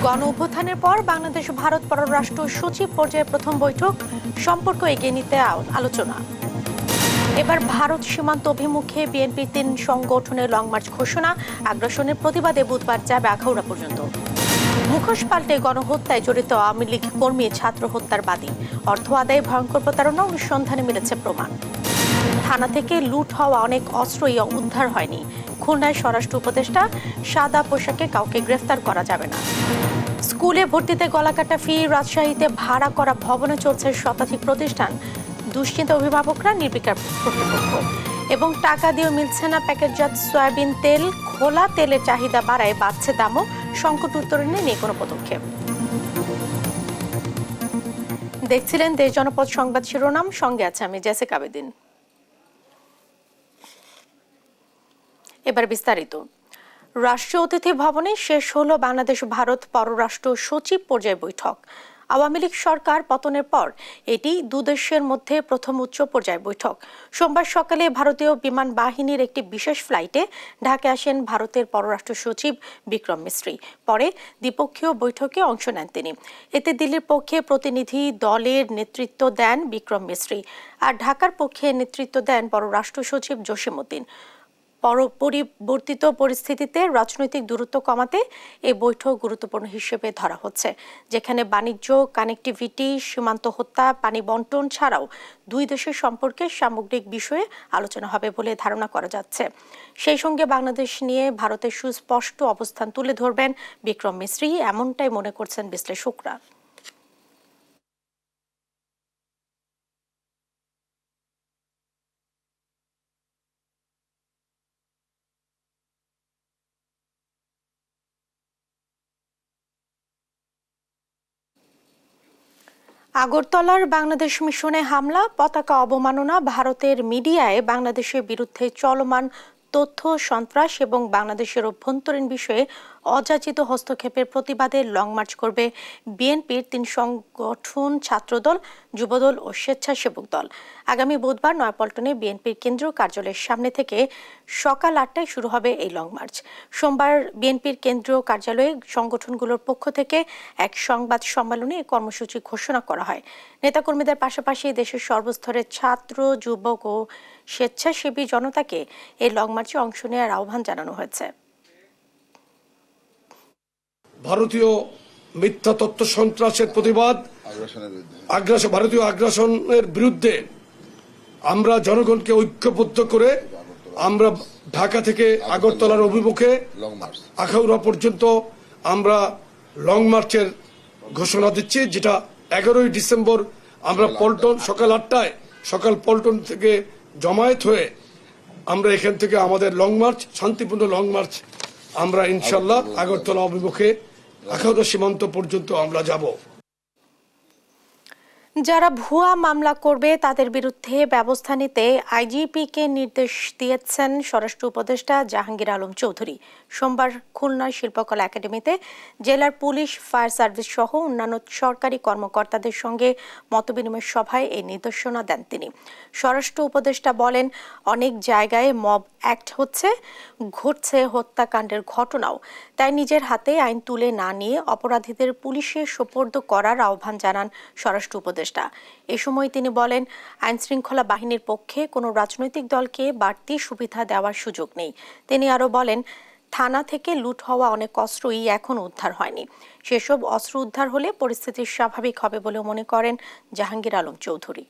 গণ অভ্যুত্থানের পর বাংলাদেশ ভারত পররাষ্ট্র সচিব পর্যায়ে প্রথম বৈঠক, সম্পর্ক এগিয়ে নিতে আলোচনা। এবার ভারত সীমান্ত অভিমুখে বিএনপির ৩ সংগঠনের লং মার্চ ঘোষণা, আগ্রাসনের প্রতিবাদে বুধবার যাবে আখাউড়া পর্যন্ত। মুখোশ পাল্টে গণহত্যায় জড়িত আওয়ামী লীগ কর্মী ছাত্র হত্যার বাদী, অর্থ আদায়ে ভয়ঙ্কর প্রতারণা অনুসন্ধানে মিলেছে প্রমাণ। থানা থেকে লুট হওয়া অনেক অস্ত্রই উদ্ধার হয়নি। খুলনায় স্বরাষ্ট্র উপদেষ্টা, সাদা পোশাকে কাউকে গ্রেফতার করা যাবে না। স্কুলে ভর্তিতে গলাকাটা ফি, রাজশাহীতে ভাড়া করা ভবনে চলছে শতাধিক প্রতিষ্ঠান, দুশ্চিন্তা অভিভাবকরা, নির্বিকার কর্তৃপক্ষ। এবং টাকা দিয়েও মিলছে না প্যাকেটজাত সয়াবিন তেল, খোলা তেলের চাহিদা বাড়ায় বাড়ছে দামও, সংকট উত্তরণে নেই কোনো পদক্ষেপ। দেখছিলেন দেশ জনপদ সংবাদ শিরোনাম, সঙ্গে আছে আমি জেসিকা আবেদিন। এবার বিস্তারিত। রাষ্ট্রীয় অতিথি ভবনে শেষ হলো বাংলাদেশ ভারত পররাষ্ট্র সচিব পর্যায়ে বৈঠক। আওয়ামী লীগ সরকার পতনের পর এটি দুদেশের মধ্যে প্রথম উচ্চ পর্যায়ের বৈঠক। সোমবার সকালে ভারতীয় বিমান বাহিনীর একটি বিশেষ ফ্লাইটে ঢাকায় আসেন ভারতের পররাষ্ট্র সচিব বিক্রম মিশ্রি। পরে দ্বিপক্ষীয় বৈঠকে অংশ নেন তিনি। এতে দিল্লির পক্ষে প্রতিনিধি দলের নেতৃত্ব দেন বিক্রম মিশ্রি, আর ঢাকার পক্ষে নেতৃত্ব দেন পররাষ্ট্র সচিব জসিম উদ্দিন। পরিবর্তিত পরিস্থিতিতে রাজনৈতিক দূরত্ব কমাতে এই বৈঠক গুরুত্বপূর্ণ হিসেবে ধরা হচ্ছে, যেখানে বাণিজ্য, কানেক্টিভিটি, সীমান্ত হত্যা, পানি বন্টন ছাড়াও দুই দেশের সম্পর্কে সামগ্রিক বিষয়ে আলোচনা হবে বলে ধারণা করা যাচ্ছে। সেই সঙ্গে বাংলাদেশ নিয়ে ভারতের সুস্পষ্ট অবস্থান তুলে ধরবেন বিক্রম মিশ্রি, এমনটাই মনে করছেন বিশ্লেষকরা। আগরতলার বাংলাদেশ মিশনে হামলা, পতাকা অবমাননা, ভারতের মিডিয়ায় বাংলাদেশের বিরুদ্ধে চলমান তথ্য সন্ত্রাস এবং বাংলাদেশের অভ্যন্তরীণ বিষয়ে অযাচিত হস্তক্ষেপের প্রতিবাদে লং মার্চ করবে বিএনপির ৩ সংগঠন, ছাত্রদল, যুবদল ও স্বেচ্ছাসেবক দল। আগামী বুধবার নয়াপল্টনে বিএনপির কেন্দ্রীয় কার্যালয়ের সামনে থেকে সকাল ৮টায় শুরু হবে এই লং মার্চ। সোমবার বিএনপির কেন্দ্রীয় কার্যালয়ে সংগঠনগুলোর পক্ষ থেকে এক সংবাদ সম্মেলনে এই কর্মসূচি ঘোষণা করা হয়। নেতাকর্মীদের পাশাপাশি দেশের সর্বস্তরের ছাত্র, যুবক ও স্বেচ্ছাসেবী জনতাকে এই লং মার্চে অংশ নেওয়ার আহ্বান জানানো হয়েছে। ভারতীয় মিথ্যা তথ্য সন্ত্রাসের প্রতিবাদ, ভারতীয় আগ্রাসনের বিরুদ্ধে আমরা জনগণকে ঐক্যবদ্ধ করে আমরা ঢাকা থেকে আগরতলার অভিমুখে আখাউড়া পর্যন্ত আমরা লং মার্চের ঘোষণা দিচ্ছি, যেটা 11ই ডিসেম্বর আমরা পল্টন সকাল পল্টন থেকে জমায়েত হয়ে আমরা এখান থেকে আমাদের লং মার্চ, শান্তিপূর্ণ লং মার্চ আমরা ইনশাল্লাহ আগরতলা অভিমুখে আখাউড়া সীমান্ত পর্যন্ত আমরা যাব। যারা ভুয়া মামলা করবে তাদের বিরুদ্ধে ব্যবস্থা নিতে আইজিপিকে নির্দেশ দিয়েছেন স্বরাষ্ট্র উপদেষ্টা জাহাঙ্গীর আলম চৌধুরী। সোমবার খুলনার শিল্পকলা একাডেমিতে জেলার পুলিশ, ফায়ার সার্ভিস সহ অন্যান্য সরকারি কর্মকর্তাদের সঙ্গে মতবিনিময় সভায় এই নির্দেশনা দেন তিনি। স্বরাষ্ট্র উপদেষ্টা বলেন, অনেক জায়গায় মব অ্যাক্ট ঘটছে হত্যাকাণ্ডের ঘটনাও, তাই নিজের হাতে আইন তুলে না নিয়ে অপরাধীদের পুলিশে সোপর্দ করার আহ্বান জানান স্বরাষ্ট্র উপদেষ্টা। এ সময় তিনি বলেন, আইন শৃঙ্খলা বাহিনীর পক্ষে কোনো রাজনৈতিক দলকে বাড়তি সুবিধা দেওয়ার সুযোগ নেই। তিনি আরো বলেন, থানা থেকে লুট হওয়া অনেক অস্ত্রই এখন উদ্ধার হয়নি। সেসব অস্ত্র উদ্ধার হলে পরিস্থিতি স্বাভাবিক হবে বলে মনে করেন জাহাঙ্গীর আলম চৌধুরী।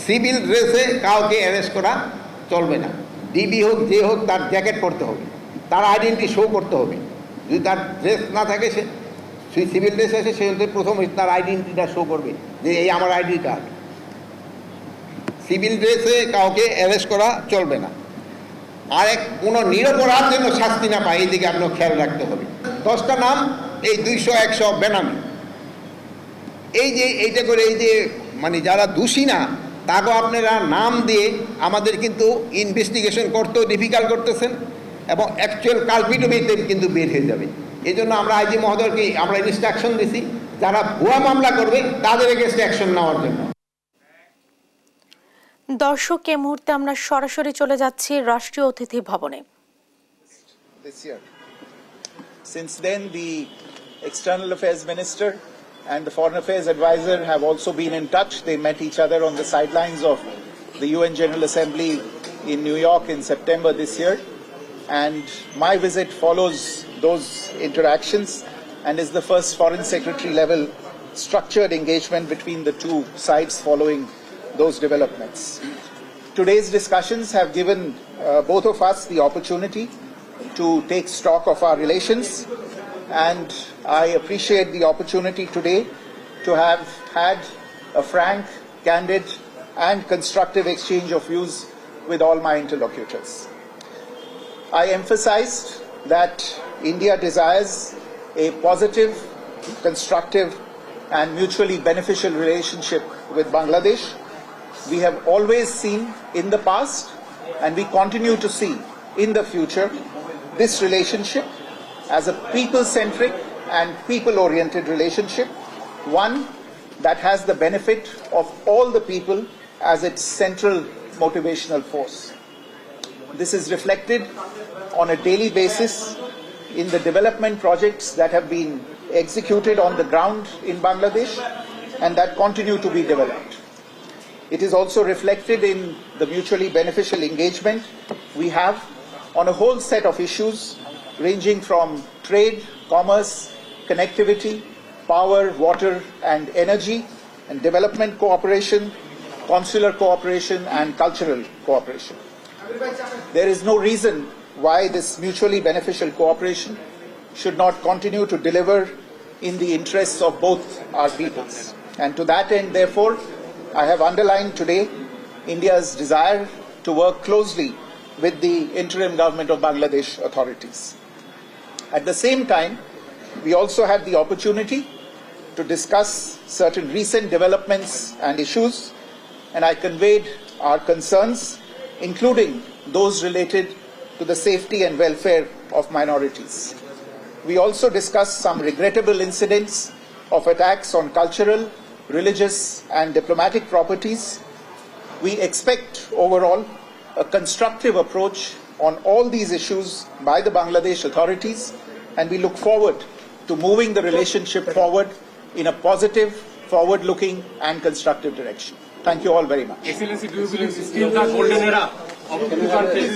সিভিল ড্রেসে কাউকে অ্যারেস্ট করা চলবে না। ডিবি হোক, যে হোক, তার জ্যাকেট পরতে হবে, তার আইডেন্টি শো করতে হবে। যদি তার ড্রেস না থাকে, সে সিভিল ড্রেস এসে সে প্রথম তার আইডেন্টিটা শো করবে যে এই আমার আইডি কার্ড। সিভিল ড্রেসে কাউকে অ্যারেস্ট করা চলবে না। আর কোনো নিরপরাধ যেন শাস্তি না পায়, এই দিকে আপনার খেয়াল রাখতে হবে। 10টা নাম, এই 200-100 বেনামি, এইটা করে মানে যারা দোষী না তাকেও আপনারা নাম দিয়ে আমাদের কিন্তু ইনভেস্টিগেশন করতেও ডিফিকাল্ট করতেছেন, এবং অ্যাকচুয়াল কালপিটও কিন্তু বের হয়ে যাবে। এই জন্য আমরা আইজি মহোদয়কে আমরা ইনস্ট্রাকশন দিছি যারা ভুয়া মামলা করবে তাদের এগেনস্টে অ্যাকশন নেওয়ার জন্য। দর্শক, এই মুহূর্তে আমরা সরাসরি চলে যাচ্ছি রাষ্ট্রীয় অতিথি ভবনে। This year. Since then, the External Affairs Minister and the Foreign Affairs Advisor have also been in touch. They met each other on the sidelines of the UN General Assembly in New York in September this year. And my visit follows those interactions and is the first Foreign Secretary level structured engagement between the two sides following those developments. Today's discussions have given both of us the opportunity to take stock of our relations, and I appreciate the opportunity today to have had a frank, candid and constructive exchange of views with all my interlocutors. I emphasized that India desires a positive, constructive and mutually beneficial relationship with Bangladesh. We have always seen in the past and we continue to see in the future this relationship as a people-centric and people-oriented relationship, one that has the benefit of all the people as its central motivational force. This is reflected on a daily basis in the development projects that have been executed on the ground in Bangladesh and that continue to be developed. It is also reflected in the mutually beneficial engagement we have on a whole set of issues ranging from trade, commerce, connectivity, power, water and energy, and development cooperation, consular cooperation and cultural cooperation. There is no reason why this mutually beneficial cooperation should not continue to deliver in the interests of both our peoples. And to that end, therefore, I have underlined today India's desire to work closely with the interim government of Bangladesh authorities. At the same time, we also had the opportunity to discuss certain recent developments and issues, and I conveyed our concerns, including those related to the safety and welfare of minorities. We also discussed some regrettable incidents of attacks on cultural, religious and diplomatic properties. We expect overall a constructive approach on all these issues by the Bangladesh authorities, and we look forward to moving the relationship forward in a positive, forward-looking and constructive direction. Thank you all very much. Excellency, do you believe this is still the golden era of two countries?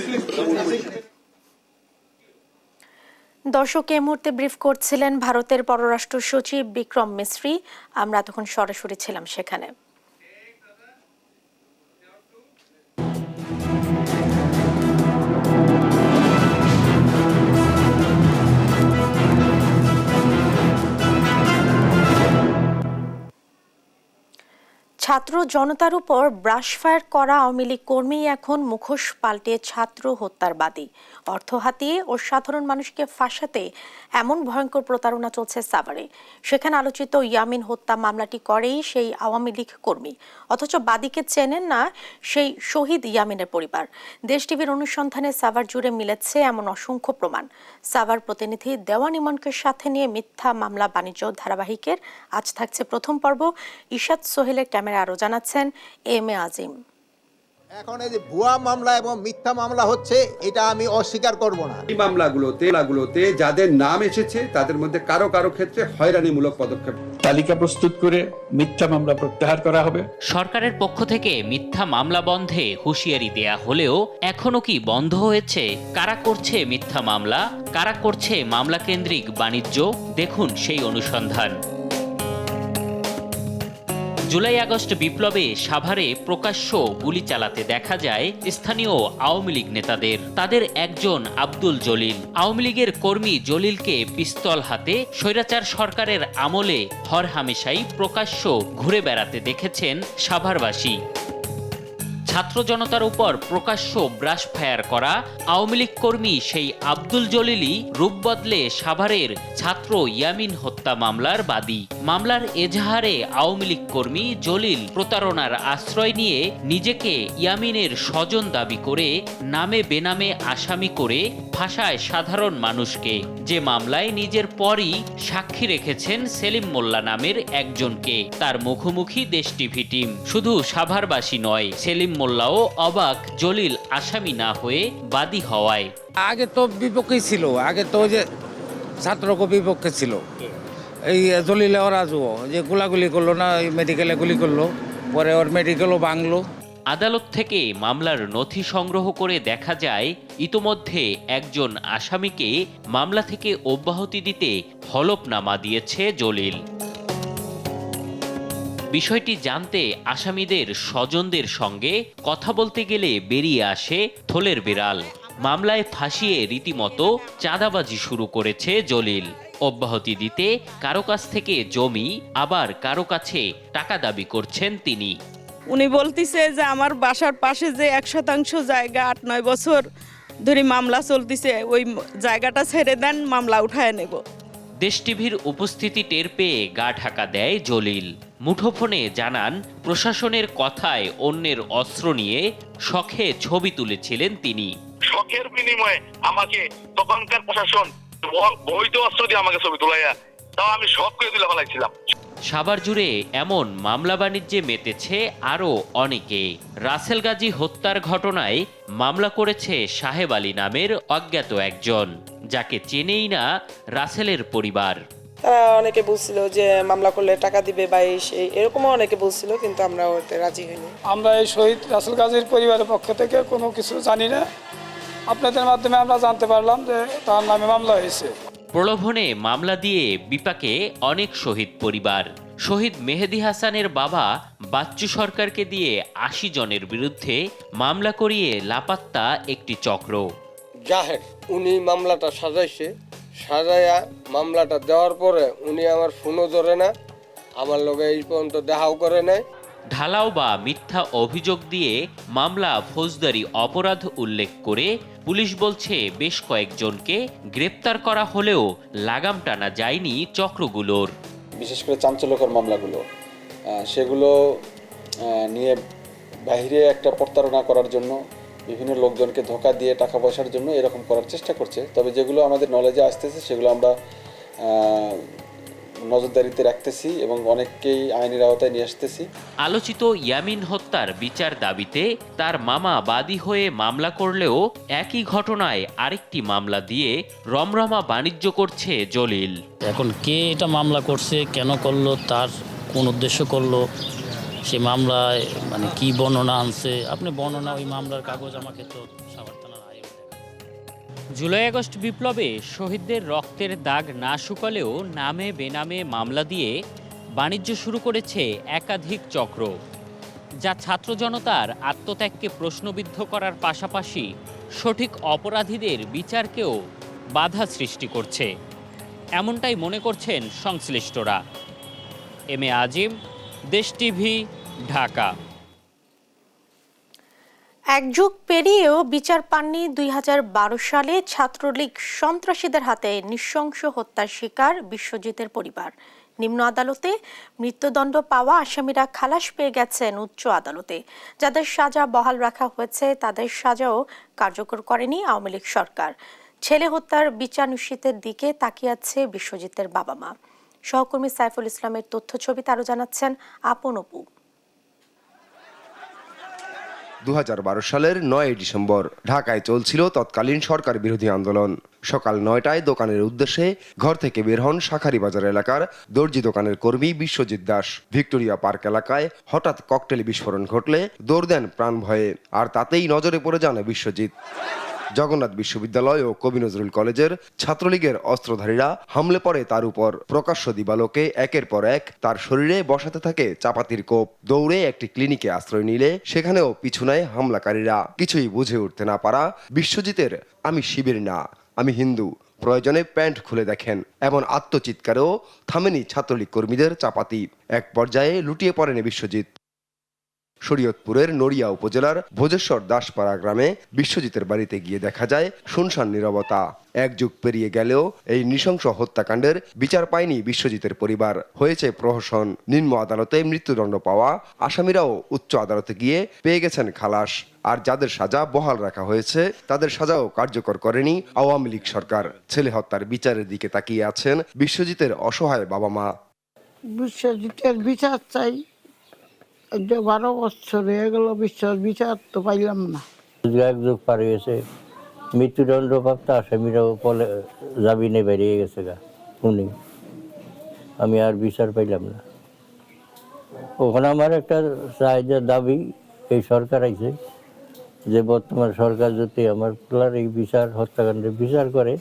দর্শক, এই মুহূর্তে brief করছিলেন ভারতের পররাষ্ট্র সচিব বিক্রম মিশ্রি। আমরা তখন সরাসরি ছিলাম সেখানে। ছাত্র জনতার উপর ব্রাশফায়ার করা আওয়ামী লীগ কর্মী এখন মুখোশ পাল্টে ছাত্র হত্যার বাদী। অর্থ হাতিয়ে ও সাধারণ মানুষকে ফাঁসাতে এমন ভয়ঙ্কর প্রতারণা চলছে সাভারে। সেখানে আলোচিত ইয়ামিন হত্যা মামলাটি করেই সেই আওয়ামী লীগ কর্মী, অথচ বাদীকে চেনেন না সেই শহীদ ইয়ামিনের পরিবার। দেশ টিভির অনুসন্ধানে সাভার জুড়ে মিলেছে এমন অসংখ্য প্রমাণ। সাভার প্রতিনিধি দেওয়ান ইমনকে সাথে নিয়ে মিথ্যা মামলা বাণিজ্য ধারাবাহিকের আজ থাকছে প্রথম পর্ব। ইশাদ সোহেলের ক্যামেরা আরো জানাচ্ছেন এম এ আজিম। এখন এই যে ভুয়া মামলা এবং মিথ্যা মামলা হচ্ছে, এটা আমি অস্বীকার করব না। এই মামলাগুলোতে যাদের নাম এসেছে তাদের মধ্যে কারো কারো ক্ষেত্রে হয়রানিমূলক পদক্ষেপ, তালিকা প্রস্তুত করে মিথ্যা মামলা প্রত্যাহার করা হবে। সরকারের পক্ষ থেকে মিথ্যা মামলা বন্ধে হুঁশিয়ারি দেয়া হলেও এখনো কি বন্ধ হয়েছে? কারা করছে মিথ্যা মামলা, কারা করছে মামলা কেন্দ্রিক বাণিজ্য? দেখুন সেই অনুসন্ধান। জুলাই আগস্ট বিপ্লবে সাভারে প্রকাশ্য গুলি চালাতে দেখা যায় স্থানীয় আওয়ামী লীগ নেতাদের। তাদের একজন আব্দুল জলিল। আওয়ামী লীগের কর্মী জলিলকে পিস্তল হাতে স্বৈরাচার সরকারের আমলে হরহামেশাই প্রকাশ্য ঘুরে বেড়াতে দেখেছেন সাভারবাসী। ছাত্র জনতার উপর প্রকাশ্য ব্রাশ ফায়ার করা আওয়ামী লীগ কর্মী সেই আব্দুল জলিলই রূপ বদলে সাভারের ছাত্র ইয়ামিন হত্যা মামলার বাদী। মামলার এজাহারে আওয়ামী লীগ কর্মী জলিল প্রতারণার আশ্রয় নিয়ে নিজেকে ইয়ামিনের স্বজন দাবি করে নামে বেনামে আসামি করে ফাঁসায় সাধারণ মানুষকে। যে মামলায় নিজের পরই সাক্ষী রেখেছেন সেলিম মোল্লা নামের একজনকে। তার মুখোমুখি দেশ টিভি টিম। শুধু সাভারবাসী নয়, সেলিম মোল্লাও অবাক জলিল আসামি না হয়ে বাদী হওয়ায়। আগে তো বিপক্ষেই ছিল, আগে তো যে ছাত্রকে বিপক্ষে ছিল এই জলিলে রাজুও যে গোলাগুলি করলো না, মেডিকেলে গুলি করলো, পরে ওর মেডিকেলও ভাঙলো। আদালত থেকে মামলার নথি সংগ্রহ করে দেখা যায় ইতোমধ্যে একজন আসামিকে মামলা থেকে অব্যাহতি দিতে হলফনামা দিয়েছে জলিল। বিষয়টি জানতে আসামিদের স্বজনদের সঙ্গে কথা বলতে গেলে বেরিয়ে আসে থলের বিড়াল। মামলায় ফাঁসিয়ে রীতিমতো চাঁদাবাজি শুরু করেছে জলিল। অব্যাহতি দিতে কারো কাছ থেকে জমি, আবার কারো কাছে টাকা দাবি করছেন তিনি। উনি বলতিছে যে আমার বাসার পাশে যে 1% জায়গা 8-9 বছর ধরে মামলা চলতিছে, ওই জায়গাটা ছেড়ে দেন, মামলা উঠায় নেব। দেশ টিভির উপস্থিতি টের পেয়ে গা ঢাকা দেয় জলিল। মুঠোফোনে জানান প্রশাসনের কথায় অন্যের অস্ত্র নিয়ে শখে ছবি তুলেছিলেন তিনি। শখের বিনিময়ে আমাকে তখনকার প্রশাসন বৈধ অস্ত্র দিয়ে আমাকে ছবি তোলাইয়া, তাও আমি শখ করে তুলে ফেলাইছিলাম। সাভার জুড়ে এমন মামলা বাণিজ্যে মেতেছে আরও অনেকে। রাসেল গাজী হত্যার ঘটনায় মামলা করেছে সাহেব আলী নামের অজ্ঞাত একজন, যাকে চেনেই না রাসেলের পরিবার। তারা অনেকে বলছিল যে মামলা করলে টাকা দিবে বা এরকমও অনেকে বলছিল, কিন্তু আমরা ওতে রাজি হইনি। আমরা এই শহীদ রাসেল গাজীর পরিবারের পক্ষ থেকে কোনো কিছু জানি না, আপনাদের মাধ্যমে আমরা জানতে পারলাম যে তার নামে মামলা হয়েছে। প্রলোভনে মামলা দিয়ে বিপাকে অনেক শহীদ পরিবার। শহীদ মেহেদী হাসানের বাবা বাচ্চু সরকারকে দিয়ে 80 জনের বিরুদ্ধে মামলা করিয়ে লাপাত্তা একটি চক্র। জাহের উনি মামলাটা সাজাইয়া মামলাটা দেওয়ার পরে উনি আমার ফোনও ধরে না, আমার লগে এই পর্যন্ত দেখাও করে নাই। ঢালাও বা মিথ্যা অভিযোগ দিয়ে মামলা ফৌজদারি অপরাধ উল্লেখ করে পুলিশ বলছে বেশ কয়েকজনকে গ্রেপ্তার করা হলেও লাগাম টানা যায়নি চক্রগুলোর। বিশেষ করে চাঞ্চল্যকর মামলাগুলো সেগুলো নিয়ে বাইরে একটা প্রতারণা করার জন্য, বিভিন্ন লোকজনকে ধোঁকা দিয়ে টাকা পয়সার জন্য এরকম করার চেষ্টা করছে। তবে যেগুলো আমাদের নলেজে আসতেছে সেগুলো আমরা নজরদারিতে রাখতেছি এবং অনেককেই আইনের আওতায় নিয়ে আসতেছি। আলোচিত ইয়ামিন হত্যার বিচার দাবিতে তার মামা বাদী হয়ে মামলা করলেও একই ঘটনায় আরেকটি মামলা দিয়ে রমরমা বাণিজ্য করছে জলিল। এখন কে এটা মামলা করছে, কেন করলো, তার কোন উদ্দেশ্য করলো, সে মামলায় মানে কি বর্ণনা আনছে, আপনি বর্ণনা ওই মামলার কাগজ আমাকে তো সাভার থানার আইও। জুলাই আগস্ট বিপ্লবে শহীদদের রক্তের দাগ না শুকালেও নামে বেনামে মামলা দিয়ে বাণিজ্য শুরু করেছে একাধিক চক্র, যা ছাত্র জনতার আত্মত্যাগকে প্রশ্নবিদ্ধ করার পাশাপাশি সঠিক অপরাধীদের বিচারকেও বাধা সৃষ্টি করছে। এমনটাই মনে করছেন সংশ্লিষ্টরা। এম এ আজিম, দেশ টিভি, ঢাকা। এক যুগ পেরিয়েও বিচার পাননি 2012 সালে ছাত্রলীগ সন্ত্রাসীদের হাতে নৃশংস হত্যার শিকার বিশ্বজিতের পরিবার। নিম্ন আদালতে মৃত্যুদণ্ড পাওয়া আসামিরা খালাস পেয়ে গেছেন উচ্চ আদালতে। যাদের সাজা বহাল রাখা হয়েছে তাদের সাজাও কার্যকর করেনি আওয়ামী লীগ সরকার। ছেলে হত্যার বিচার নিশ্চিতের দিকে তাকিয়ে আছে বিশ্বজিতের বাবা মা। সহকর্মী সাইফুল ইসলামের তথ্য ছবিতে আরো জানাচ্ছেন আপন অপু। 2012 সালের 9 ডিসেম্বর ঢাকায় চলছিল তৎকালীন সরকার বিরোধী আন্দোলন। সকাল 9টায় দোকানের উদ্দেশ্যে ঘর থেকে বের হন শাঁখারীবাজার এলাকার দর্জি দোকানের কর্মী বিশ্বজিৎ দাস। ভিক্টোরিয়া পার্ক এলাকায় হঠাৎ ককটেল বিস্ফোরণ ঘটলে দৌড় দেন প্রাণ ভয়ে, আর তাতেই নজরে পড়ে যান বিশ্বজিৎ। জগন্নাথ বিশ্ববিদ্যালয় ও কবি নজরুল কলেজের ছাত্রলীগের অস্ত্রধারীরা হামলে পড়ে তার উপর। প্রকাশ্য দিবালোকে একের পর এক তার শরীরে বসাতে থাকে চাপাতির কোপ। দৌড়ে একটি ক্লিনিকে আশ্রয় নিলে সেখানেও পিছু নেয় হামলাকারীরা। কিছুই বুঝে উঠতে না পারা বিশ্বজিতের আমি শিবির না, আমি হিন্দু, প্রয়োজনে প্যান্ট খুলে দেখেন এমন আত্মচিৎকারেও থামেনি ছাত্রলীগ কর্মীদের চাপাতি। এক পর্যায়ে লুটিয়ে পড়েন বিশ্বজিৎ। শরীয়তপুরের নড়িয়া উপজেলার ভোজেশ্বর দাসপাড়া গ্রামে বিশ্বজিতের বাড়িতে গিয়ে দেখা যায় শুনশান নীরবতা। এক যুগ পেরিয়ে গেলেও এই নৃশংস হত্যাকাণ্ডের বিচার পায়নি বিশ্বজিতের পরিবার। হয়েছে প্রহসন। নিম্ন আদালতে মৃত্যুদণ্ড পাওয়া আসামিরাও উচ্চ আদালতে গিয়ে পেয়ে গেছেন খালাস। আর যাদের সাজা বহাল রাখা হয়েছে তাদের সাজাও কার্যকর করেনি আওয়ামী লীগ সরকার। ছেলে হত্যার বিচারের দিকে তাকিয়ে আছেন বিশ্বজিতের অসহায় বাবা মা। বিশ্বজিতের বিচার চাই। 12 বছর হয়ে গেল বিচার তো পাইলাম না। এক যুগ পার হয়েছে, মৃত্যুদণ্ডপ্রাপ্ত আসামিরাও জামিনে বেরিয়ে গেছে গা উনি, আমি আর বিচার পাইলাম না। ওখানে আমার একটা চাহিদা দাবি, এই সরকার আইছে যে বর্তমান সরকার যদি আমার পোলার এই হত্যাকাণ্ডের বিচার করে,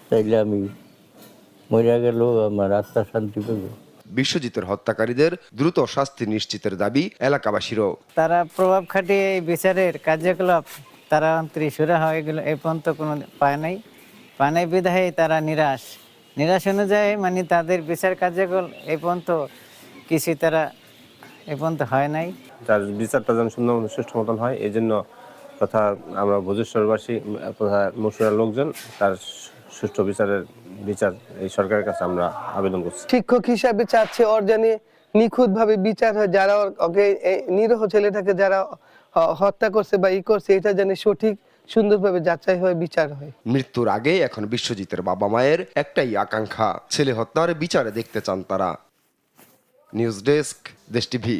তাইলে আমি মরিয়া গেলেও আমার আত্মা শান্তি পাবে। বিশ্বজিতের হত্যাকারীদের দ্রুত শাস্তি নিশ্চিতের দাবি এলাকাবাসীরও। তারা প্রভাব খাটিয়ে এই বিচারের কার্যকলাপ তারা ত্রিসুরা হয়ে গেল, এ পর্যন্ত কোনো পায় নাই বিধায় তারা নিরাশ অনুযায়ী মানে তাদের বিচার কার্যকলাপ এ পর্যন্ত কিছু তারা এ পর্যন্ত হয় নাই। তার বিচারটা যেন সুন্দর সুষ্ঠু মতন হয়, এই জন্য তথা আমরা ভোজেশ্বরবাসী তথা মুর্শিদার লোকজন তার সুষ্ঠু বিচার এই সরকারের কাছে আমরা আবেদন করছি। শিক্ষক হিসাবে চাচ্ছে ওর জানি নিখুঁতভাবে বিচার হয়, যারা ওকে নিরীহ ছেলেটাকে যারা হত্যা করছে বা করছে এটা জানি সঠিক সুন্দরভাবে যাচাই হয়, বিচার হয়। মৃত্যুর আগে এখন বিশ্বজিতের বাবা মায়ের একটাই আকাঙ্ক্ষা, ছেলে হত্যার বিচারে দেখতে চান তারা। নিউজ ডেস্ক, দেশ টিভি।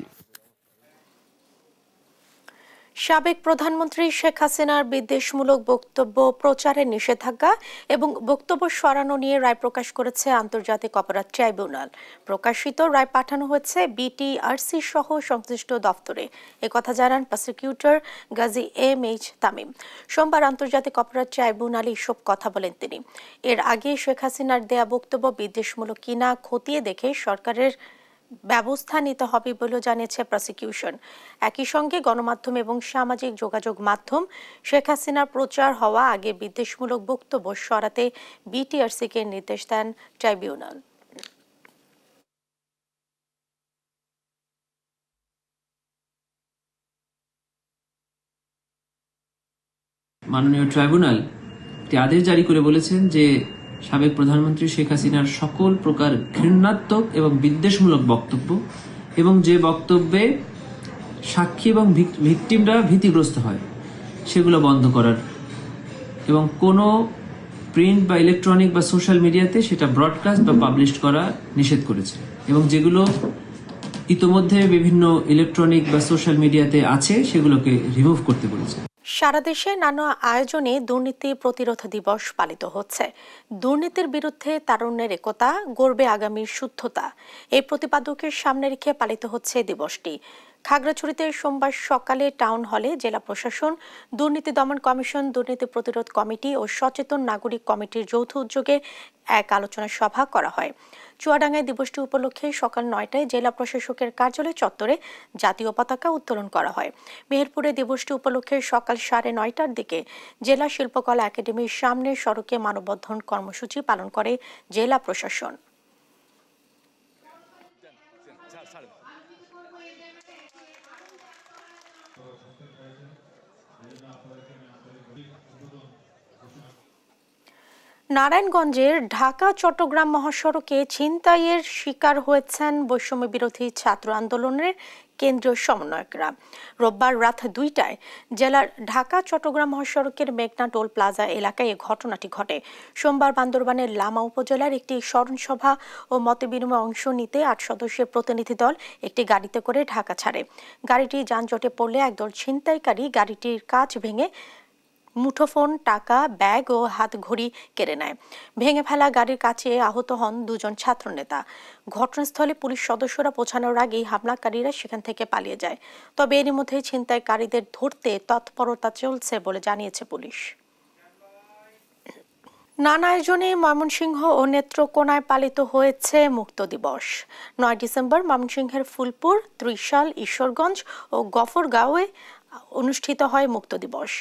সাবেক প্রধানমন্ত্রী শেখ হাসিনার বিদ্বেষমূলক বক্তব্য প্রচারের নিষেধাজ্ঞা এবং বক্তব্য সরানো নিয়ে রায় প্রকাশ করেছে আন্তর্জাতিক অপরাধ ট্রাইব্যুনাল। প্রকাশিত রায় পাঠানো হয়েছে বিটিআরসি সহ সংশ্লিষ্ট দপ্তরে। একথা জানান প্রসিকিউটর গাজী এম.এইচ. তামিম। সোমবার আন্তর্জাতিক অপরাধ ট্রাইব্যুনালে এসব কথা বলেন তিনি। এর আগে শেখ হাসিনার দেয়া বক্তব্য বিদ্বেষমূলক কিনা খতিয়ে দেখে সরকারের ব্যবস্থা নিতে হবে বলেও জানিয়েছে প্রসিকিউশন। একই সঙ্গে গণমাধ্যম এবং সামাজিক যোগাযোগ মাধ্যম শেখ হাসিনার প্রচার হওয়া আগে বিদ্বেষমূলক বক্তব্য সরাতে বিটিআরসিকে নির্দেশ দেন ট্রাইব্যুনাল। মাননীয় ট্রাইব্যুনাল আদেশ জারি করে বলেছেন যে সাবেক প্রধানমন্ত্রী শেখ হাসিনার সকল প্রকার ঘৃণাত্মক এবং বিদ্বেষমূলক বক্তব্য এবং যে বক্তব্যে সাক্ষী এবং ভিকটিমরা ভীতিগ্রস্ত হয় সেগুলো বন্ধ করার এবং কোনো প্রিন্ট বা ইলেকট্রনিক বা সোশ্যাল মিডিয়াতে সেটা ব্রডকাস্ট বা পাবলিশ করা নিষেধ করেছে এবং যেগুলো ইতোমধ্যে বিভিন্ন ইলেকট্রনিক বা সোশ্যাল মিডিয়াতে আছে সেগুলোকে রিমুভ করতে বলেছে। সারা দেশে নানা আয়োজনে দুর্নীতি প্রতিরোধ দিবস পালিত হচ্ছে। দুর্নীতির বিরুদ্ধে তারুণ্যের একতা, গড়বে আগামীর শুদ্ধতা, এই প্রতিপাদকের সামনে রেখে পালিত হচ্ছে দিবসটি। খাগড়াছড়িতে সোমবার সকালে টাউন হলে জেলা প্রশাসন, দুর্নীতি দমন কমিশন, দুর্নীতি প্রতিরোধ কমিটি ও সচেতন নাগরিক কমিটির যৌথ উদ্যোগে এক আলোচনা সভা করা হয়। চুয়াডাঙ্গায় দিবসটি উপলক্ষে সকাল 9টায় জেলা প্রশাসকের কার্যালয় চত্বরে জাতীয় পতাকা উত্তোলন করা হয়। মেহেরপুরে দিবসটি উপলক্ষে সকাল 9:30টার দিকে জেলা শিল্পকলা একাডেমির সামনে সড়কে মানববন্ধন কর্মসূচি পালন করে জেলা প্রশাসন। নারায়ণগঞ্জের ঢাকা চট্টগ্রাম মহাসড়কে ছিনতাইয়ের শিকার হয়েছেন বৈষম্য বিরোধী ছাত্র আন্দোলনের কেন্দ্রীয় সমন্বয়করা। রোববার রাত 2টায় জেলার ঢাকা চট্টগ্রাম মহাসড়কের মেঘনা টোল প্লাজা এলাকায় এই ঘটনাটি ঘটে। সোমবার বান্দরবানের লামা উপজেলার একটি স্মরণসভা ও মতবিনিময়ে অংশ নিতে 8 সদস্যের প্রতিনিধি দল একটি গাড়িতে করে ঢাকা ছাড়ে। গাড়িটি যানজটে পড়লে একদল ছিনতাইকারী গাড়িটির কাঁচ ভেঙে মুঠোফোন, টাকা, ব্যাগ ও হাত ঘড়ি কেড়ে নেয়। ভেঙে ফেলা গাড়ির কাছে আহত হন 2 জন ছাত্রনেতা। ঘটনাস্থলে পুলিশ সদস্যরা পৌঁছানোর আগেই হামলাকারীরা সেখান থেকে পালিয়ে যায়। তবে এরই মধ্যে ছিনতাইকারীদের ধরতে তৎপরতা চলছে বলে জানিয়েছে পুলিশ। নানা আয়োজনে ময়মনসিংহ ও নেত্রকোনায় পালিত হয়েছে মুক্ত দিবস। 9 ডিসেম্বর ময়মনসিংহের ফুলপুর, ত্রিশাল, ঈশ্বরগঞ্জ ও গফরগাঁওয়ে অনুষ্ঠিত হয় মুক্ত দিবস।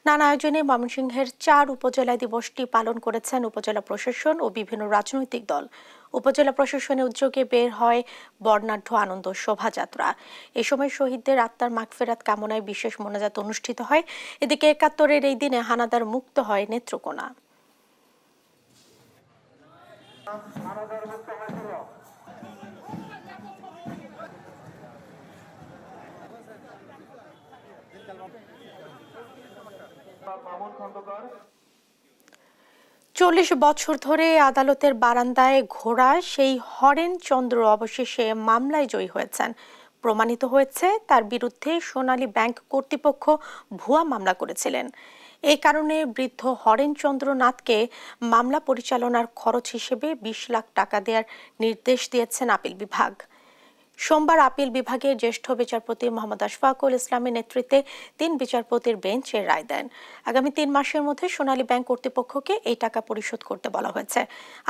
নানা আয়োজনে ময়মনসিংহের 4 উপজেলায় দিবসটি পালন করেছেন উপজেলা প্রশাসন ও বিভিন্ন রাজনৈতিক দল। উপজেলা প্রশাসনের উদ্যোগে বের হয় বর্ণাঢ্য আনন্দ শোভাযাত্রা। এ সময় শহীদদের আত্মার মাগফিরাত কামনায় বিশেষ মোনাজাত অনুষ্ঠিত হয়। এদিকে 71-এর এই দিনে হানাদার মুক্ত হয় নেত্রকোনা। চল্লিশ বছর ধরে আদালতের বারান্দায় ঘোরা সেই হরেন চন্দ্র অবশেষে মামলায় জয়ী হয়েছেন। প্রমাণিত হয়েছে তার বিরুদ্ধে সোনালী ব্যাংক কর্তৃপক্ষ ভুয়া মামলা করেছিলেন। এই কারণে বৃদ্ধ হরেন চন্দ্র নাথকে মামলা পরিচালনার খরচ হিসেবে 20 লাখ টাকা দেওয়ার নির্দেশ দিয়েছেন আপিল বিভাগ। সোমবার আপিল বিভাগের জ্যেষ্ঠ বিচারপতি মোহাম্মদ আশফাকুল ইসলামের নেতৃত্বে 3 বিচারপতির বেঞ্চ এর রায় দেন। আগামী 3 মাসের মধ্যে সোনালী ব্যাংক কর্তৃপক্ষকে এই টাকা পরিশোধ করতে বলা হয়েছে।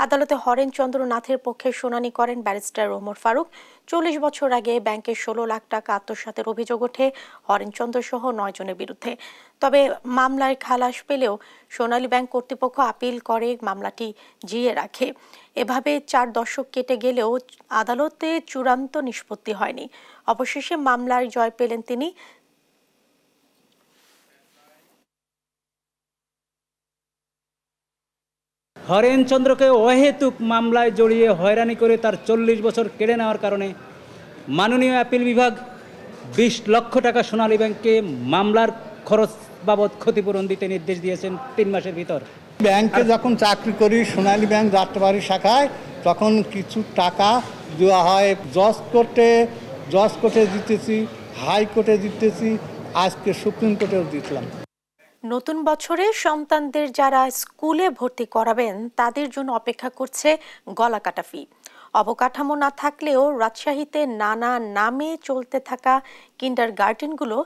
আদালতে হরেন চন্দ্র নাথের পক্ষে শুনানি করেন ব্যারিস্টার ওমর ফারুক। 40 বছর আগে ব্যাংকের 16 লাখ টাকা আত্মসাতের অভিযোগ ওঠে হরেন চন্দ্র সহ 9 জনের বিরুদ্ধে। তবে মামলার খালাস পেলেও সোনালী ব্যাংক কর্তৃপক্ষ আপিল করে মামলাটি জিইয়ে রাখে। এভাবে 4 দশক কেটে গেলেও আদালতে চূড়ান্ত নিষ্পত্তি হয়নি। অবশেষে মামলার জয় পেলেন তিনি। হরেন চন্দ্রকে অহেতুক মামলায় জড়িয়ে হয়রানি করে তার 40 বছর কেড়ে নেওয়ার কারণে মাননীয় আপিল বিভাগ 20 লক্ষ টাকা সোনালী ব্যাংককে মামলার খরচ বাবদ ক্ষতিপূরণ দিতে নির্দেশ দিয়েছেন 3 মাসের ভিতর। ব্যাংকে যখন চাকরি করি সোনালী ব্যাংক যাত্রাবাড়ি শাখায়, তখন কিছু টাকা দেওয়া হয় জজ কোর্টে দিতেছি, হাইকোর্টে দিতেছি, আজকে সুপ্রিম কোর্টেও দিলাম। নতুন বছরে সন্তানদের যারা স্কুলে ভর্তি করাবেন তাদের জন্য অপেক্ষা করছে গলাকাটা ফি। অবকাঠামো না থাকলেও রাজশাহীতে নানা নামে চলতে থাকা কিন্ডারগার্টেনগুলো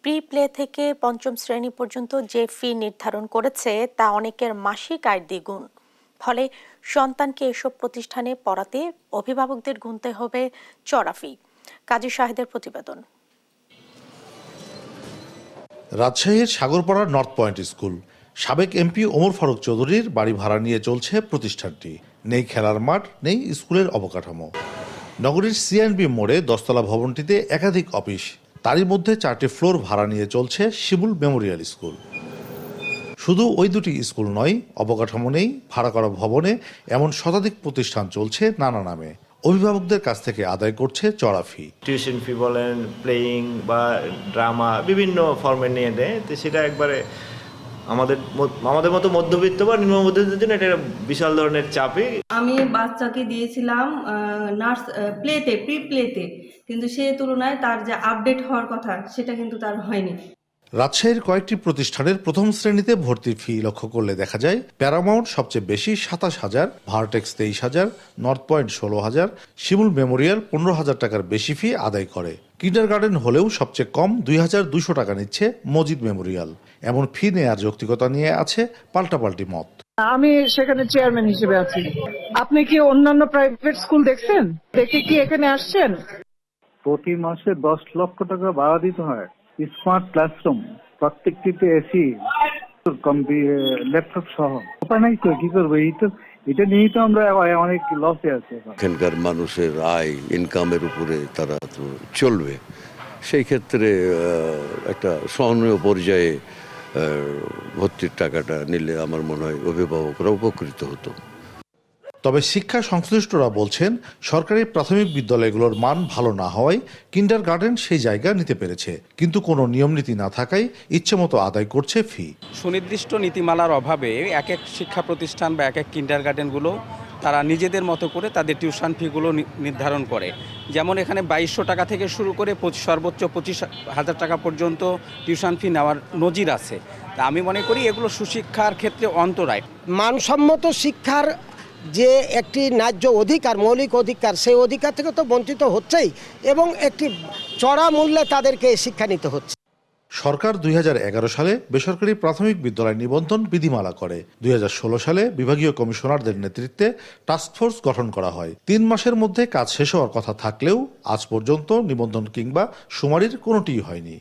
প্রি প্লে থেকে 5ম শ্রেণী পর্যন্ত যে ফি নির্ধারণ করেছে তা অনেকের মাসিক আয়ের দ্বিগুণ। ফলে সন্তানকে এসব প্রতিষ্ঠানে পড়াতে অভিভাবকদের গুনতে হবে চড়া ফি। কাজী শাহেদের প্রতিবেদন। রাজশাহীর সাগরপাড়ার নর্থ পয়েন্ট স্কুল, সাবেক এমপি ওমর ফারুক চৌধুরীর বাড়ি ভাড়া নিয়ে চলছে প্রতিষ্ঠানটি। নেই খেলার মাঠ, নেই স্কুলের অবকাঠামো। নগরীর সিএনবি মোড়ে 10তলা ভবনটিতে একাধিক অফিস, তারই মধ্যে 4টি ফ্লোর ভাড়া নিয়ে চলছে শিমুল মেমোরিয়াল স্কুল। শুধু ওই দুটি স্কুল নয়, অবকাঠামো নেই, ভাড়া করা ভবনে এমন শতাধিক প্রতিষ্ঠান চলছে নানা নামে। অভিভাবকদের কাছ থেকে আদায় করছে চড়া ফি। টিউশন ফি বলেন, প্লেয়িং বা ড্রামা বিভিন্ন ফর্মে নিয়ে দেয়, তো সেটা একবারে আমাদের মতো মধ্যবিত্ত বা নিম্ন মধ্যবিত্তের জন্য এটা বিশাল ধরনের চাপে। আমি বাচ্চাকে দিয়েছিলাম নার্স প্লেতে, প্রি প্লেতে, কিন্তু সে তুলনায় তার যে আপডেট হওয়ার কথা সেটা কিন্তু তার হয়নি। রাজশাহীর কয়েকটি প্রতিষ্ঠানের 1ম শ্রেণীতে ভর্তির ফি লক্ষ্য করলে দেখা যায় প্যারামাউন্ট সবচেয়ে বেশি 27,000, ভার্টেক্স 23,000, নর্থ পয়েন্ট 16,000, শিমুল মেমোরিয়াল 15,000 টাকার বেশি ফি আদায় করে। কিন্ডারগার্টেন হলেও সবচেয়ে কম 2,200 টাকা নিচ্ছে মজিদ মেমোরিয়াল। এমন ফি নেয়ার যৌক্তিকতা নিয়ে আছে পাল্টাপাল্টি মত। আমি সেখানে চেয়ারম্যান হিসেবে আছি। আপনি কি অন্যান্য প্রাইভেট স্কুল দেখছেন? দেখে কি এখানে আসছেন? প্রতি মাসে 10 লক্ষ টাকা ভাড়া দিতে হয়। স্মার্ট ক্লাসরুম, প্রত্যেকটিতে এসি, ল্যাপটপ সহ। উপায় নাই তো, কি করবো? এটা নিয়েই তো আমরা অনেক লসে আছি। এখানকার মানুষের আয় ইনকামের উপরে তারা তো চলবে, সেই ক্ষেত্রে একটা সহনীয় পর্যায়ে ভর্তির টাকাটা নিলে আমার মনে হয় অভিভাবকরা উপকৃত হতো। তবে শিক্ষা সংশ্লিষ্টরা বলছেন সরকারি প্রাথমিক বিদ্যালয়গুলোর মান ভালো না হওয়ায় কিন্ডারগার্টেন সেই জায়গা নিতে পেরেছে, কিন্তু কোনো নিয়মনীতি না থাকায় ইচ্ছেমতো আদায় করছে ফি। সুনির্দিষ্ট নীতিমালার অভাবে এক এক শিক্ষা প্রতিষ্ঠান বা এক এক কিন্ডারগার্টেনগুলো তারা নিজেদের মতো করে তাদের টিউশন ফিগুলো নির্ধারণ করে। যেমন এখানে 2200 টাকা থেকে শুরু করে সর্বোচ্চ 25,000 টাকা পর্যন্ত টিউশন ফি নেওয়ার নজির আছে। তা আমি মনে করি এগুলো সুশিক্ষার ক্ষেত্রে অন্তরায়। মানসম্মত শিক্ষার যে একটি ন্যায্য অধিকার, মৌলিক অধিকার, সেই অধিকার থেকে তো বঞ্চিত হচ্ছেই এবং একটি চড়া মূল্যে তাদেরকে শিক্ষা নিতে হচ্ছে। সরকার 2011 সালে বেসরকারি প্রাথমিক বিদ্যালয় নিবন্ধন বিধিমালা করে। 2016 সালে বিভাগীয় কমিশনারদের নেতৃত্বে টাস্কফোর্স গঠন করা হয়। 3 মাসের মধ্যে কাজ শেষ হওয়ার কথা থাকলেও আজ পর্যন্ত নিবন্ধন কিংবা শুমারির কোনোটিই হয়নি।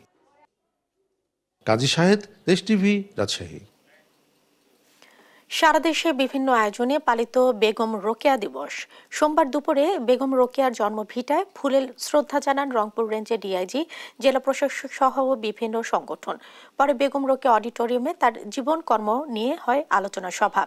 কাজী শাহেদ, দেশ টিভি, রাজশাহী। সারা দেশে বিভিন্ন আয়োজনে পালিত বেগম রোকেয়া দিবস। সোমবার দুপুরে বেগম রোকেয়ার জন্মভিটায় ফুলেল শ্রদ্ধা জানান রংপুর রেঞ্জের ডিআইজি, জেলা প্রশাসক সহ বিভিন্ন সংগঠন। পরে বেগম রোকেয়া অডিটোরিয়ামে তার জীবনকর্ম নিয়ে হয় আলোচনা সভা।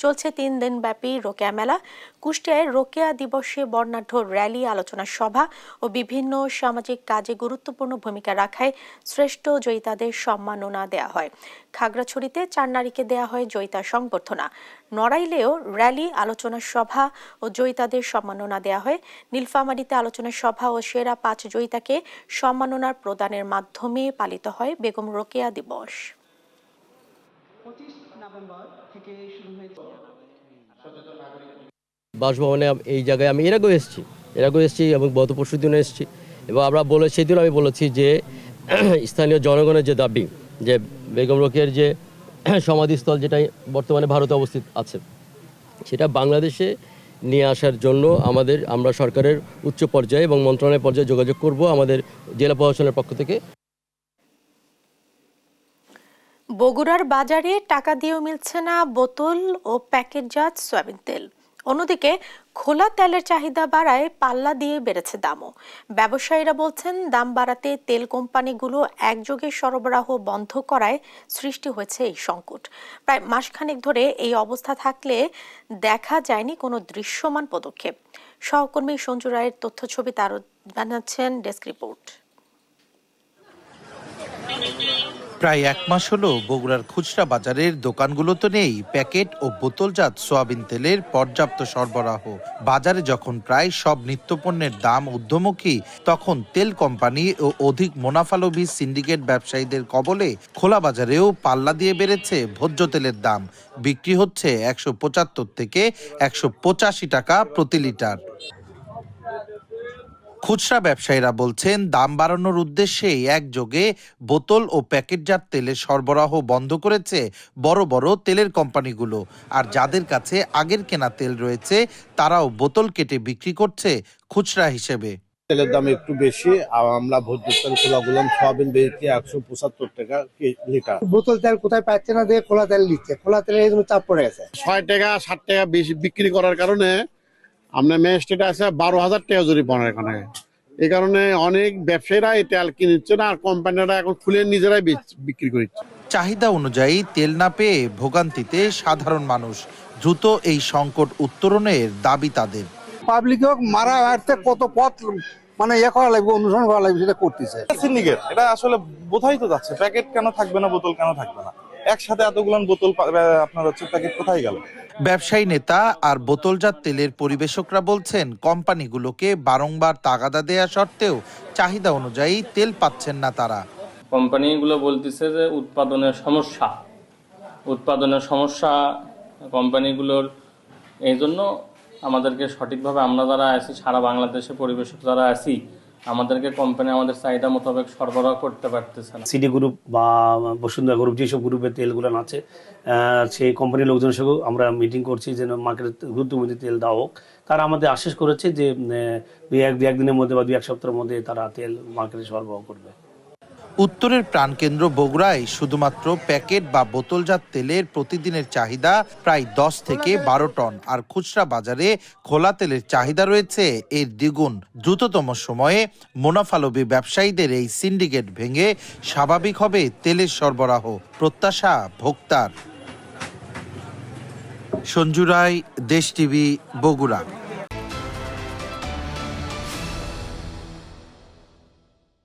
চলছে 3 দিনব্যাপী রোকেয়া মেলা। কুষ্টিয়ায় রোকেয়া দিবসে বর্ণাঢ্য র্যালি, আলোচনা সভা ও বিভিন্ন সামাজিক কাজে গুরুত্বপূর্ণ ভূমিকা রাখায় শ্রেষ্ঠ জয়িতাদের সম্মাননা দেওয়া হয়। খাগড়াছড়িতে 4 নারীকে দেয়া হয় জয়িতা সংবর্ধনা। নড়াইলেও র্যালি, আলোচনা সভা ও জয়িতাদের সম্মাননা দেওয়া হয়। নীলফামারীতে আলোচনা সভা ও সেরা 5 জয়িতাকে সম্মাননার প্রদানের মাধ্যমে পালিত হয় বেগম রোকেয়া দিবস। 25 নভেম্বর থেকে শুরু হয়েছে। বাসভবনে এই জায়গায় আমি এর আগেও এসেছি এবং গত পরশু দিনও এসেছি এবং আমরা সেদিন আমি বলেছি যে স্থানীয় জনগণের যে দাবি যে বেগম রোকেয়ার যে সমাধিস্থল যেটা বর্তমানে ভারতে অবস্থিত আছে সেটা বাংলাদেশে নিয়ে আসার জন্য আমরা সরকারের উচ্চ পর্যায়ে এবং মন্ত্রণালয় পর্যায়ে যোগাযোগ করব আমাদের জেলা প্রশাসনের পক্ষ থেকে। বগুড়ার বাজারে টাকা দিয়েও মিলছে না বোতল ও প্যাকেটজাত সয়াবিন তেল। অন্যদিকে খোলা তেলের চাহিদা বাড়ায় পাল্লা দিয়ে বেড়েছে দামও। ব্যবসায়ীরা বলছেন দাম বাড়াতে তেল কোম্পানিগুলো একযোগে সরবরাহ বন্ধ করায় সৃষ্টি হয়েছে এই সংকট। প্রায় মাসখানেক ধরে এই অবস্থা থাকলে দেখা যায়নি কোনো দৃশ্যমান পদক্ষেপ। সহকর্মী সঞ্জু রায়ের তথ্য ছবিতে আরো জানাচ্ছেন ডেস্ক রিপোর্ট। প্রায় 1 মাস হলো বগুড়ার খুচরা বাজারের দোকানগুলোতে নেই প্যাকেট ও বোতলজাত সয়াবিন তেলের পর্যাপ্ত সরবরাহ। বাজারে যখন প্রায় সব নিত্যপণ্যের দাম ঊর্ধ্বমুখী, তখন তেল কোম্পানি ও অধিক মুনাফালোভী সিন্ডিকেট ব্যবসায়ীদের কবলে খোলা বাজারেও পাল্লা দিয়ে বেড়েছে ভোজ্য তেলের দাম। বিক্রি হচ্ছে 175 থেকে 185 টাকা প্রতি লিটার। খুচরা ব্যবসায়ীরা বলছেন দাম বাড়ানোর উদ্দেশ্যে একযোগে বোতল ও প্যাকেটজাত তেলের সরবরাহ বন্ধ করেছে বড় বড় তেলের কোম্পানিগুলো। আর যাদের কাছে আগের কেনা তেল রয়েছে তারাও বোতল কেটে বিক্রি করছে খুচরা হিসেবে। তেলের দাম একটু বেশি, আমরা ভোজ্য তেল খোলা গুলাম সয়াবিন বেশি 175 টাকা লিটার। বোতল তেল কোথায় পাচ্ছে না দিয়ে খোলা তেল নিচ্ছে, খোলা তেলের এই জন্য চাপ পড়ে গেছে। 6 টাকা 7 টাকা বেশি বিক্রি করার কারণে আপনার ম্যাজিস্ট্রেট আছে 12,000 টাকা জরিমানা এখানে। এই কারণে অনেক ব্যবসায়ীরা এই তেল কিনছে না, আর কোম্পানিরা এখন খুলে নিজেরাই বিক্রি করছে। চাহিদা অনুযায়ী তেল না পেয়ে ভোগান্তিতে সাধারণ মানুষ। দ্রুত এই সংকট উত্তরণের দাবি তাদের। পাবলিক মারা হাঁটতে কত পথ করা লাগবে, অনুসরণ করা লাগবে, সেটা করতেছে সিন্ডিকেট। এটা আসলে বোঝাই তো যাচ্ছে, প্যাকেট কেন থাকবে না, বোতল কেন থাকবে না, একসাথে এতগুলো বোতল আপনার প্যাকেট কোথায় গেল? ব্যবসায়ী নেতা আর বোতলজাত তেলের পরিবেশকরা বলছেন কোম্পানিগুলোকে বারংবার তাগাদা দেয়া সত্ত্বেও চাহিদা অনুযায়ী তেল পাচ্ছেন না তারা। কোম্পানিগুলো বলতেছে যে উৎপাদনের সমস্যা কোম্পানিগুলোর। এই জন্য আমাদেরকে সঠিকভাবে আমরা যারা আছি সারা বাংলাদেশে পরিবেশক যারা আছি আমাদেরকে কোম্পানি আমাদের চাহিদা মোতাবেক সরবরাহ করতে পারতেছে না। সিডি গ্রুপ বা বসুন্ধরা গ্রুপ যেসব গ্রুপের তেলগুলো আছে সেই কোম্পানির লোকজনের সঙ্গে আমরা মিটিং করছি যেন মার্কেটে গুরুত্বপূর্ণ তেল দেওয়া হোক। তারা আমাদের আশ্বাস করেছে যে একদিনের মধ্যে বা 2-1 সপ্তাহের মধ্যে তারা তেল মার্কেটে সরবরাহ করবে। উত্তরের প্রাণকেন্দ্র বগুড়ায় শুধুমাত্র প্যাকেট বা বোতলজাত তেলের প্রতিদিনের চাহিদা প্রায় 10 থেকে 12 টন, আর খুচরা বাজারে খোলা তেলের চাহিদা রয়েছে এর দ্বিগুণ। দ্রুততম সময়ে মুনাফালোভী ব্যবসায়ীদের এই সিন্ডিকেট ভেঙে স্বাভাবিক হবে তেলের সরবরাহ, প্রত্যাশা ভোক্তার। সঞ্জু রায়, দেশ টিভি, বগুড়া।